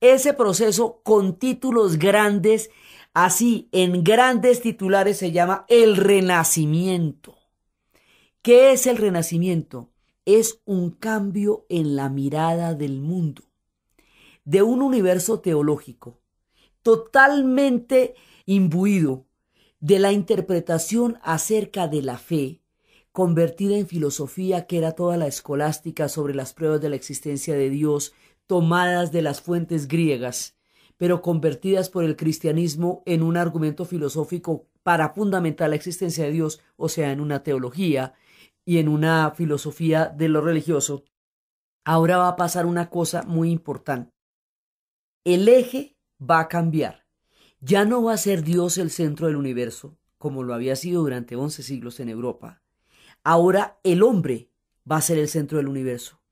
Ese proceso con títulos grandes, así en grandes titulares, se llama el Renacimiento. ¿Qué es el Renacimiento? Es un cambio en la mirada del mundo, de un universo teológico totalmente imbuido de la interpretación acerca de la fe, convertida en filosofía, que era toda la escolástica sobre las pruebas de la existencia de Dios, tomadas de las fuentes griegas, pero convertidas por el cristianismo en un argumento filosófico para fundamentar la existencia de Dios, o sea, en una teología y en una filosofía de lo religioso. Ahora va a pasar una cosa muy importante. El eje va a cambiar. Ya no va a ser Dios el centro del universo, como lo había sido durante 11 siglos en Europa. Ahora el hombre va a ser el centro del universo.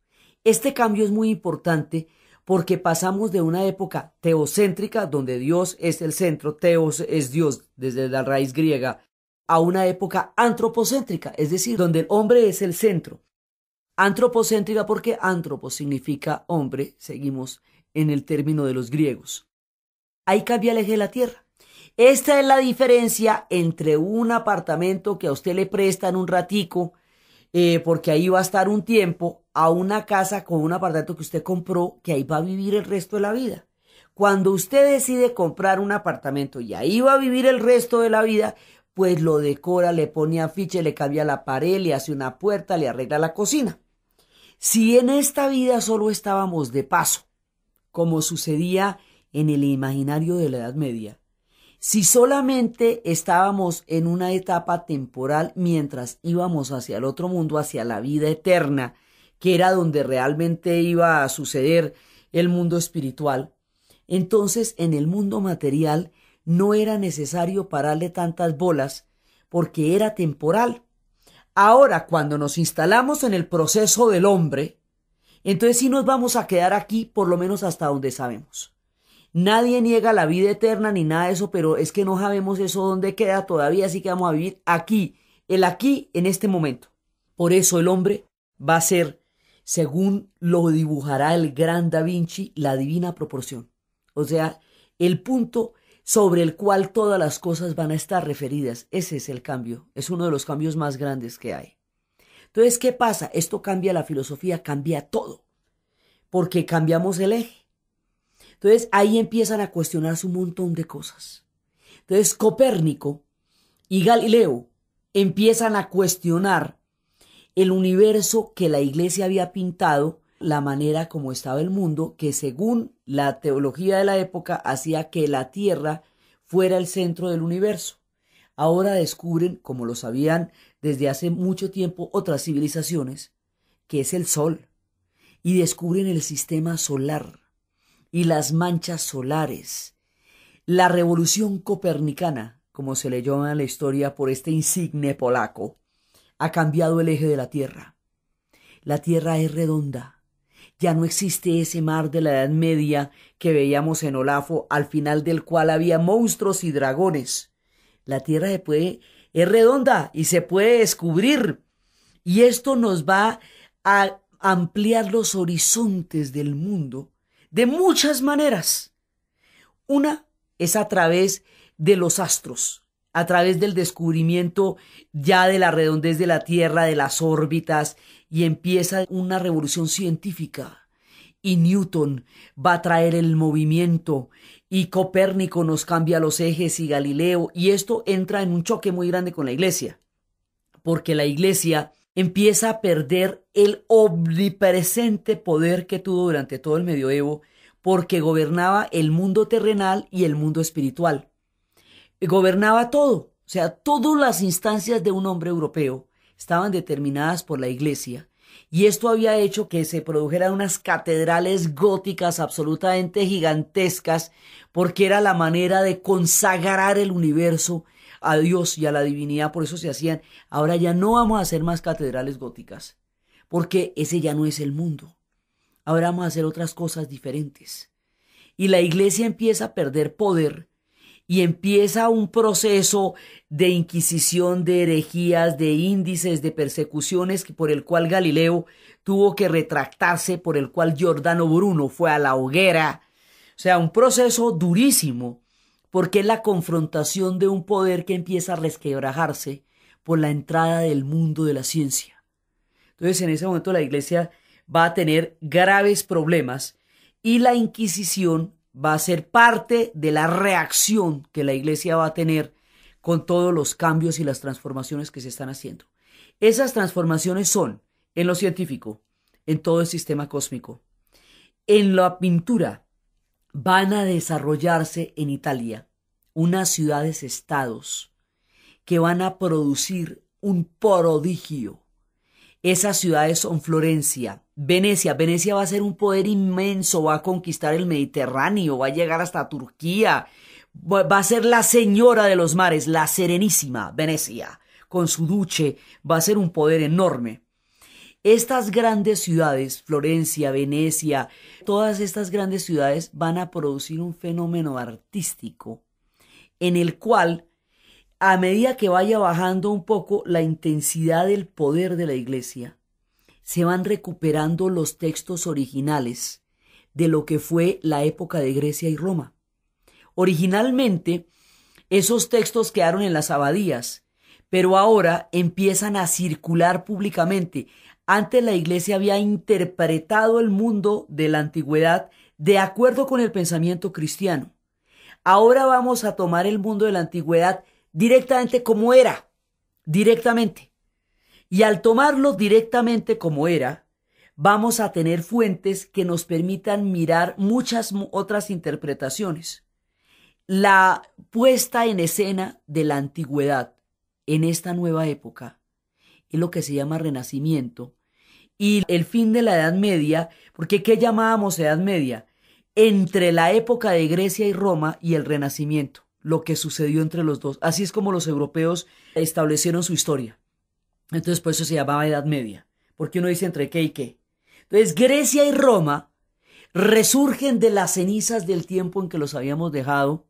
Este cambio es muy importante porque pasamos de una época teocéntrica, donde Dios es el centro, teos es Dios desde la raíz griega, a una época antropocéntrica, es decir, donde el hombre es el centro. Antropocéntrica porque antropos significa hombre, seguimos en el término de los griegos. Ahí cambia el eje de la tierra. Esta es la diferencia entre un apartamento que a usted le prestan un ratico, porque ahí va a estar un tiempo, a una casa con un apartamento que usted compró, que ahí va a vivir el resto de la vida. Cuando usted decide comprar un apartamento y ahí va a vivir el resto de la vida, pues lo decora, le pone afiche, le cambia la pared, le hace una puerta, le arregla la cocina. Si en esta vida solo estábamos de paso, como sucedía en el imaginario de la Edad Media, si solamente estábamos en una etapa temporal mientras íbamos hacia el otro mundo, hacia la vida eterna, que era donde realmente iba a suceder el mundo espiritual, entonces en el mundo material no era necesario pararle tantas bolas porque era temporal. Ahora, cuando nos instalamos en el proceso del hombre, entonces sí nos vamos a quedar aquí por lo menos hasta donde sabemos. Nadie niega la vida eterna ni nada de eso, pero es que no sabemos eso dónde queda todavía, así que vamos a vivir aquí, el aquí en este momento. Por eso el hombre va a ser, según lo dibujará el gran Da Vinci, la divina proporción. O sea, el punto sobre el cual todas las cosas van a estar referidas. Ese es el cambio, es uno de los cambios más grandes que hay. Entonces, ¿qué pasa? Esto cambia la filosofía, cambia todo, porque cambiamos el eje. Entonces ahí empiezan a cuestionarse un montón de cosas. Entonces Copérnico y Galileo empiezan a cuestionar el universo que la iglesia había pintado, la manera como estaba el mundo, que según la teología de la época hacía que la Tierra fuera el centro del universo. Ahora descubren, como lo sabían desde hace mucho tiempo otras civilizaciones, que es el Sol, y descubren el sistema solar y las manchas solares. La revolución copernicana, como se le llama en la historia por este insigne polaco, ha cambiado el eje de la Tierra. La Tierra es redonda. Ya no existe ese mar de la Edad Media que veíamos en Olafo, al final del cual había monstruos y dragones. La Tierra es redonda y se puede descubrir. Y esto nos va a ampliar los horizontes del mundo de muchas maneras. Una es a través de los astros, a través del descubrimiento ya de la redondez de la Tierra, de las órbitas, y empieza una revolución científica. Y Newton va a traer el movimiento, y Copérnico nos cambia los ejes, y Galileo, y esto entra en un choque muy grande con la Iglesia, porque la Iglesia empieza a perder el omnipresente poder que tuvo durante todo el medioevo, porque gobernaba el mundo terrenal y el mundo espiritual. Gobernaba todo, o sea, todas las instancias de un hombre europeo estaban determinadas por la Iglesia, y esto había hecho que se produjeran unas catedrales góticas absolutamente gigantescas, porque era la manera de consagrar el universo a Dios y a la divinidad. Por eso se hacían. Ahora ya no vamos a hacer más catedrales góticas, porque ese ya no es el mundo. Ahora vamos a hacer otras cosas diferentes. Y la Iglesia empieza a perder poder y empieza un proceso de inquisición, de herejías, de índices, de persecuciones, por el cual Galileo tuvo que retractarse, por el cual Giordano Bruno fue a la hoguera, O sea, un proceso durísimo, porque es la confrontación de un poder que empieza a resquebrajarse por la entrada del mundo de la ciencia. Entonces, en ese momento la iglesia va a tener graves problemas y la Inquisición va a ser parte de la reacción que la iglesia va a tener con todos los cambios y las transformaciones que se están haciendo. Esas transformaciones son en lo científico, en todo el sistema cósmico, en la pintura. Van a desarrollarse en Italia unas ciudades-estados que van a producir un prodigio. Esas ciudades son Florencia, Venecia. Venecia va a ser un poder inmenso, va a conquistar el Mediterráneo, va a llegar hasta Turquía, va a ser la señora de los mares, la Serenísima Venecia, con su duce, va a ser un poder enorme. Estas grandes ciudades, Florencia, Venecia, todas estas grandes ciudades van a producir un fenómeno artístico en el cual, a medida que vaya bajando un poco la intensidad del poder de la iglesia, se van recuperando los textos originales de lo que fue la época de Grecia y Roma. Originalmente, esos textos quedaron en las abadías, pero ahora empiezan a circular públicamente. Antes la iglesia había interpretado el mundo de la antigüedad de acuerdo con el pensamiento cristiano. Ahora vamos a tomar el mundo de la antigüedad directamente como era, directamente. Y al tomarlo directamente como era, vamos a tener fuentes que nos permitan mirar muchas otras interpretaciones. La puesta en escena de la antigüedad en esta nueva época es lo que se llama Renacimiento, y el fin de la Edad Media, porque ¿qué llamábamos Edad Media? Entre la época de Grecia y Roma y el Renacimiento, lo que sucedió entre los dos. Así es como los europeos establecieron su historia. Entonces por eso se llamaba Edad Media, porque uno dice entre qué y qué. Entonces Grecia y Roma resurgen de las cenizas del tiempo en que los habíamos dejado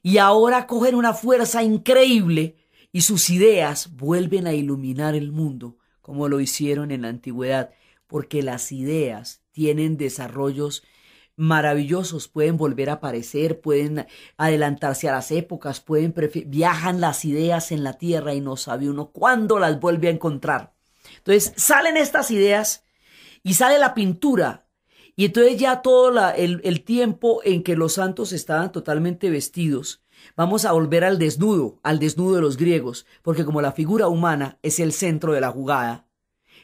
y ahora cogen una fuerza increíble y sus ideas vuelven a iluminar el mundo como lo hicieron en la antigüedad, porque las ideas tienen desarrollos maravillosos, pueden volver a aparecer, pueden adelantarse a las épocas, viajan las ideas en la tierra y no sabe uno cuándo las vuelve a encontrar. Entonces salen estas ideas y sale la pintura, y entonces ya todo el tiempo en que los santos estaban totalmente vestidos, vamos a volver al desnudo de los griegos, porque como la figura humana es el centro de la jugada,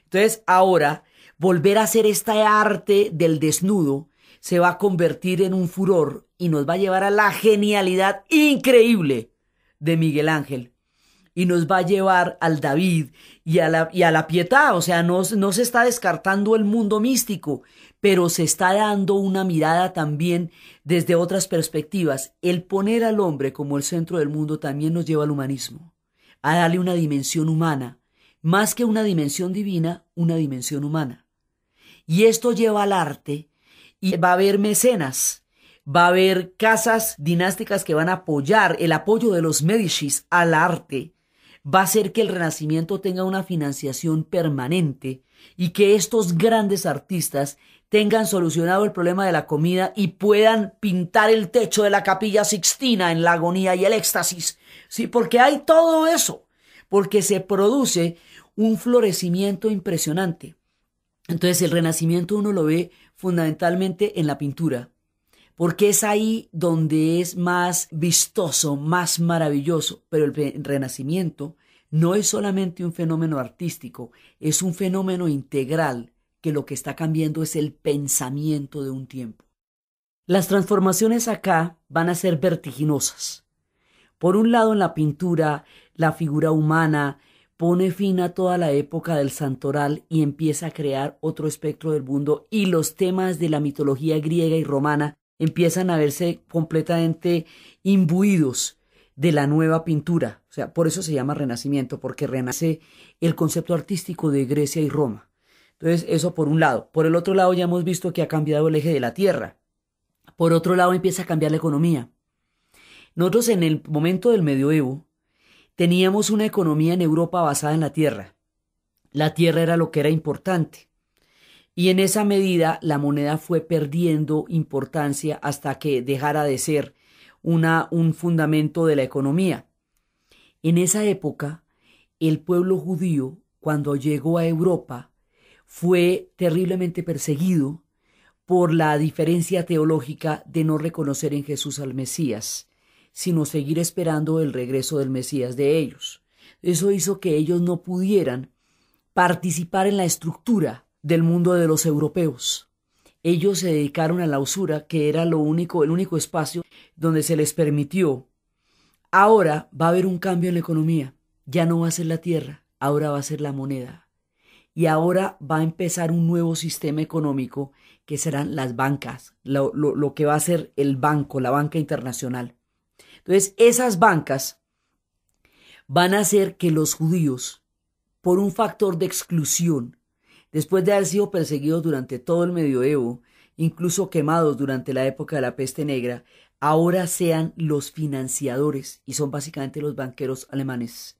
entonces ahora volver a hacer esta arte del desnudo se va a convertir en un furor y nos va a llevar a la genialidad increíble de Miguel Ángel. Y nos va a llevar al David y a la Pietà. O sea, no se está descartando el mundo místico, pero se está dando una mirada también desde otras perspectivas. El poner al hombre como el centro del mundo también nos lleva al humanismo, a darle una dimensión humana, más que una dimensión divina, una dimensión humana. Y esto lleva al arte. Y va a haber mecenas, va a haber casas dinásticas que van a apoyar. El apoyo de los Médicis al arte va a hacer que el Renacimiento tenga una financiación permanente y que estos grandes artistas tengan solucionado el problema de la comida y puedan pintar el techo de la Capilla Sixtina en la agonía y el éxtasis. Sí, porque hay todo eso, porque se produce un florecimiento impresionante. Entonces el Renacimiento uno lo ve fundamentalmente en la pintura, porque es ahí donde es más vistoso, más maravilloso. Pero el Renacimiento no es solamente un fenómeno artístico, es un fenómeno integral, que lo que está cambiando es el pensamiento de un tiempo. Las transformaciones acá van a ser vertiginosas. Por un lado, en la pintura, la figura humana pone fin a toda la época del santoral y empieza a crear otro espectro del mundo, y los temas de la mitología griega y romana empiezan a verse completamente imbuidos de la nueva pintura. O sea, por eso se llama Renacimiento, porque renace el concepto artístico de Grecia y Roma. Entonces, eso por un lado. Por el otro lado, ya hemos visto que ha cambiado el eje de la Tierra. Por otro lado, empieza a cambiar la economía. Nosotros en el momento del medioevo teníamos una economía en Europa basada en la tierra. La tierra era lo que era importante. Y en esa medida la moneda fue perdiendo importancia hasta que dejara de ser un fundamento de la economía. En esa época, el pueblo judío, cuando llegó a Europa, fue terriblemente perseguido por la diferencia teológica de no reconocer en Jesús al Mesías, sino seguir esperando el regreso del Mesías de ellos. Eso hizo que ellos no pudieran participar en la estructura del mundo de los europeos. Ellos se dedicaron a la usura, que era el único espacio donde se les permitió. Ahora va a haber un cambio en la economía. Ya no va a ser la tierra, ahora va a ser la moneda. Y ahora va a empezar un nuevo sistema económico que serán las bancas, lo que va a ser el banco, la banca internacional. Entonces, esas bancas van a hacer que los judíos, por un factor de exclusión, después de haber sido perseguidos durante todo el medioevo, incluso quemados durante la época de la peste negra, ahora sean los financiadores y son básicamente los banqueros alemanes.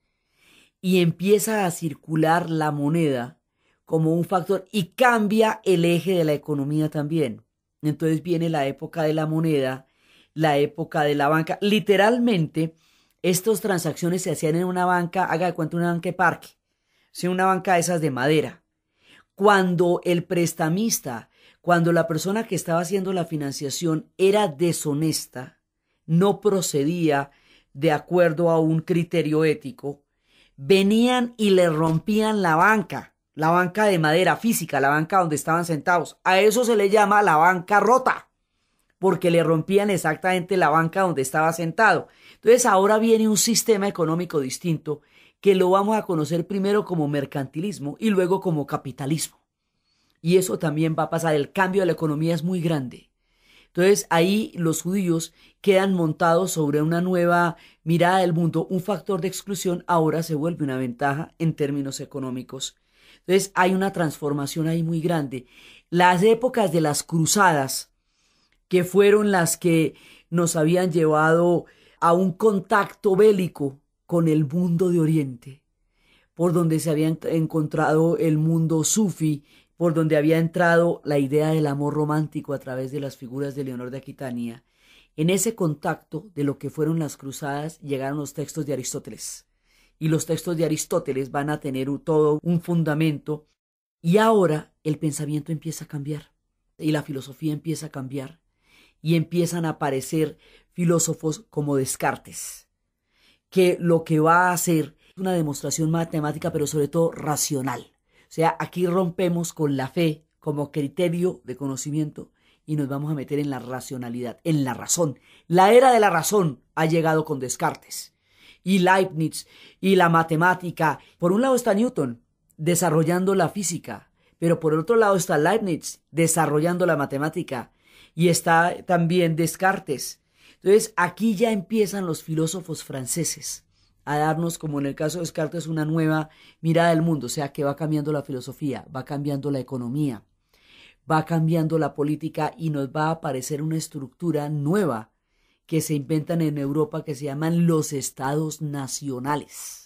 Y empieza a circular la moneda como un factor y cambia el eje de la economía también. Entonces viene la época de la moneda, la época de la banca. Literalmente, estas transacciones se hacían en una banca, haga de cuenta una banca de parque, sí, una banca de esas de madera. Cuando el prestamista, cuando la persona que estaba haciendo la financiación era deshonesta, no procedía de acuerdo a un criterio ético, venían y le rompían la banca de madera física, la banca donde estaban sentados. A eso se le llama la banca rota, porque le rompían exactamente la banca donde estaba sentado. Entonces ahora viene un sistema económico distinto que lo vamos a conocer primero como mercantilismo y luego como capitalismo. Y eso también va a pasar, el cambio de la economía es muy grande. Entonces ahí los judíos quedan montados sobre una nueva mirada del mundo, un factor de exclusión ahora se vuelve una ventaja en términos económicos. Entonces hay una transformación ahí muy grande. Las épocas de las cruzadas, que fueron las que nos habían llevado a un contacto bélico con el mundo de Oriente, por donde se había encontrado el mundo sufi, por donde había entrado la idea del amor romántico a través de las figuras de Leonor de Aquitania. En ese contacto de lo que fueron las cruzadas llegaron los textos de Aristóteles. Y los textos de Aristóteles van a tener todo un fundamento. Y ahora el pensamiento empieza a cambiar. Y la filosofía empieza a cambiar. Y empiezan a aparecer filósofos como Descartes, que lo que va a hacer es una demostración matemática, pero sobre todo racional. O sea, aquí rompemos con la fe como criterio de conocimiento y nos vamos a meter en la racionalidad, en la razón. La era de la razón ha llegado con Descartes y Leibniz y la matemática. Por un lado está Newton desarrollando la física, pero por el otro lado está Leibniz desarrollando la matemática y está también Descartes. Entonces aquí ya empiezan los filósofos franceses a darnos, como en el caso de Descartes, una nueva mirada del mundo, o sea que va cambiando la filosofía, va cambiando la economía, va cambiando la política y nos va a aparecer una estructura nueva que se inventan en Europa que se llaman los estados nacionales.